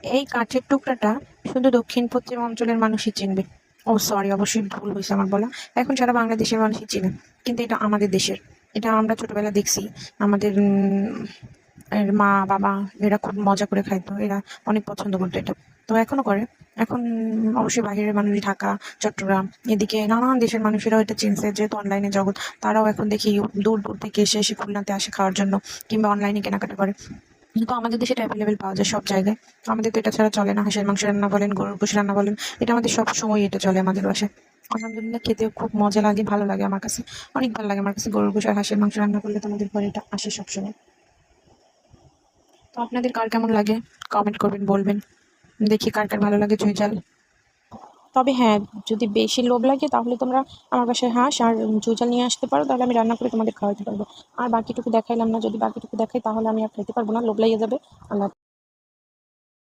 এই কাঠের টুকরাটা শুধু দক্ষিণ পশ্চিম অঞ্চলের মানুষই চিনবে। ও সরি, অবশ্যই ভুল হয়েছে আমার বলা। এখন সারা বাংলাদেশের মানুষই চিনে, কিন্তু এটা আমাদের দেশের। এটা আমরা ছোটবেলা দেখছি। আমাদের এর মা বাবা এরা খুব মজা করে খাইতো, এরা অনেক পছন্দ করতো এটা। তো এখনো করে। এখন অবশ্যই বাইরের মানুষ, ঢাকা, চট্টগ্রাম, এদিকে নানান দেশের মানুষেরাও এটা চিনছে, যেহেতু অনলাইনে জগৎ। তারাও এখন দেখি দূর দূর থেকে এসে খুলনাতে আসে খাওয়ার জন্য, কিংবা অনলাইনে কেনাকাটা করে। কিন্তু আমাদের দেশে এটা অ্যাভেলেবেল পাওয়া যায় সব জায়গায়। তো আমাদের তো এটা ছাড়া চলে না। হাঁসের মাংস রান্না বলেন, গরুর গোশ রান্না বলেন, এটা আমাদের সব সময় এটা চলে আমাদের বাসায়। আলহামদুলিল্লাহ, খেতেও খুব মজা লাগে, ভালো লাগে আমার কাছে। অনেক ভালো লাগে আমার কাছে গরুর গোশ আর হাঁসের মাংস রান্না করলে। তো আমাদের ঘরে এটা আসে সবসময়। তো আপনাদের কার কেমন লাগে কমেন্ট করবেন, বলবেন। দেখি কার কার ভালো লাগে চুইঝাল। তবে হ্যাঁ, যদি বেশি লোভ লাগে তাহলে তোমরা আমার বাসায় হাঁস আর চুইঝাল নিয়ে আসতে পারো, তাহলে আমি রান্না করে তোমাদের খাওয়াতে পারবো। আর বাকিটুকু দেখাইলাম না, যদি বাকিটুকু দেখাই তাহলে আমি আর খাইতে পারবো না, লোভ লাগিয়ে যাবে। আল্লাহ।